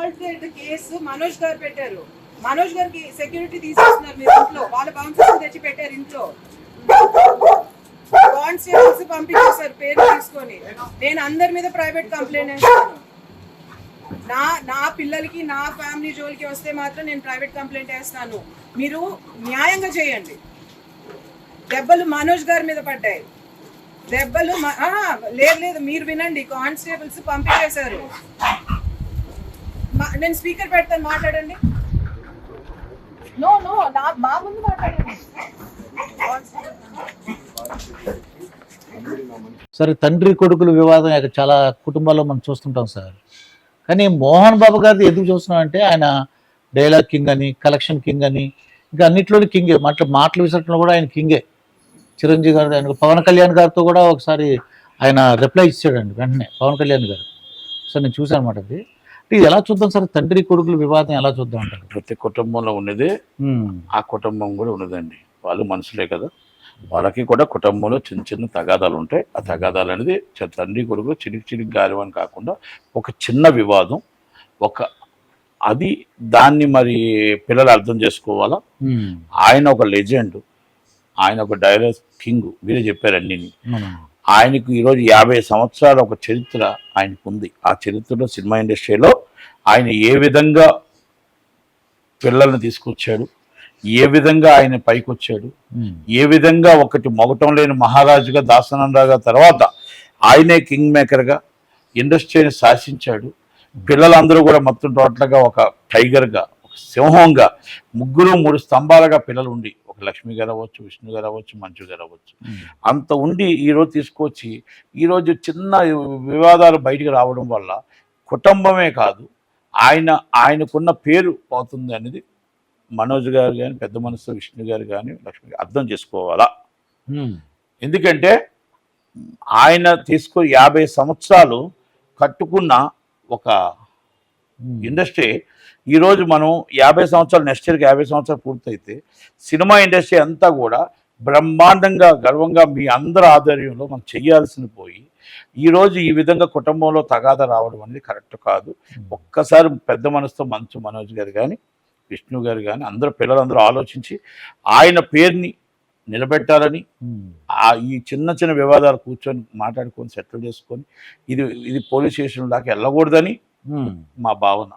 Assault case Manoj గారు పెట్టారు. మనోజ్ గారికి సెక్యూరిటీ తీసేస్తున్నారు మీరు ఇంట్లో, వాళ్ళ బౌన్సర్స్ తెచ్చి పెట్టారు ఇంట్లో. కానిస్టేబుల్స్ పంపించేశారు పేరు తీసుకొని. నేను అందరి మీద ప్రైవేట్ కంప్లైంట్ వేస్తాను. నా పిల్లలకి నా ఫ్యామిలీ జోలికి వస్తే మాత్రం నేను ప్రైవేట్ కంప్లైంట్ వేస్తాను. మీరు న్యాయంగా చేయండి. దెబ్బలు మనోజ్ గారి మీద పడ్డాయి. దెబ్బలు లేదు మీరు వినండి, కానిస్టేబుల్స్ పంపించేశారు. నేను స్పీకర్ పెడతాను, మాట్లాడండి. నో మా ముందు మాట్లాడండి. సరే, తండ్రి కొడుకుల వివాదం చాలా కుటుంబాల్లో మనం చూస్తుంటాం సార్. కానీ మోహన్ బాబు గారిది ఎందుకు చూస్తున్నాం అంటే ఆయన డైలాగ్ కింగ్ అని, కలెక్షన్ కింగ్ అని, ఇంకా అన్నిట్లోని కింగే. మాటలు విసరటంలో కూడా ఆయన కింగే. చిరంజీవి గారు, ఆయన పవన్ కళ్యాణ్ గారితో కూడా ఒకసారి ఆయన రిప్లై ఇచ్చాడండి వెంటనే, పవన్ కళ్యాణ్ గారు. సార్ నేను చూసాను అనమాట. అది ఇది ఎలా చూద్దాం సార్, తండ్రి కొడుకుల వివాదం ఎలా చూద్దాం అంటారు? ప్రతి కుటుంబంలో ఉన్నదే ఆ కుటుంబం కూడా ఉన్నదండి. వాళ్ళు మనుషులే కదా, వాళ్ళకి కూడా కుటుంబంలో చిన్న చిన్న తగాదాలు ఉంటాయి. ఆ తగాదాలు అనేది తండ్రి కొడుకులు చినికి గాలి అని కాకుండా ఒక చిన్న వివాదం, అది దాన్ని మరి పిల్లలు అర్థం చేసుకోవాలా. ఆయన ఒక లెజెండ్, ఆయన ఒక డైలాగ్ కింగ్, మీరే చెప్పారు అన్ని. ఆయనకు ఈరోజు 50 సంవత్సరాల ఒక చరిత్ర ఆయనకు ఉంది. ఆ చరిత్రలో సినిమా ఇండస్ట్రీలో ఆయన ఏ విధంగా పిల్లల్ని తీసుకొచ్చాడు, ఏ విధంగా ఆయన పైకి వచ్చాడు, ఏ విధంగా ఒకటి మొగటం లేని మహారాజుగా దాసనారాయణ తర్వాత ఆయనే కింగ్ మేకర్గా ఇండస్ట్రీని శాసించాడు. పిల్లలందరూ కూడా మొత్తం టోటల్గా ఒక టైగర్గా, ఒక సింహంగా, 3 స్తంభాలుగా పిల్లలు ఉండి, ఒక లక్ష్మి గారు అవ్వచ్చు, విష్ణు గారు అవ్వచ్చు, మంచు గారు అవ్వచ్చు, అంత ఉండి ఈరోజు తీసుకొచ్చి ఈరోజు చిన్న వివాదాలు బయటికి రావడం వల్ల కుటుంబమే కాదు ఆయనకున్న పేరు పోతుంది అనేది మనోజ్ గారు కానీ, పెద్ద మనసు విష్ణు గారు కానీ, లక్ష్మి గారు అర్థం చేసుకోవాలా. ఎందుకంటే ఆయన 50 సంవత్సరాలు కట్టుకున్న ఒక ఇండస్ట్రీ ఈరోజు మనం 50 సంవత్సరాలు, నెక్స్ట్ ఇయర్కి 50 సంవత్సరాలు పూర్తయితే సినిమా ఇండస్ట్రీ అంతా కూడా బ్రహ్మాండంగా గర్వంగా మీ అందరి ఆధ్వర్యంలో మనం చెయ్యాల్సిన పోయి ఈరోజు ఈ విధంగా కుటుంబంలో తగాదా రావడం అనేది కరెక్ట్ కాదు. ఒక్కసారి పెద్ద మనసుతో మంచు మనోజ్ గారు కానీ, విష్ణు గారు కానీ, పిల్లలందరూ ఆలోచించి ఆయన పేరుని నిలబెట్టాలని, ఈ చిన్న చిన్న వివాదాలు కూర్చొని మాట్లాడుకొని సెటిల్ చేసుకొని ఇది పోలీస్ స్టేషన్ దాకా వెళ్ళకూడదని మా భావన.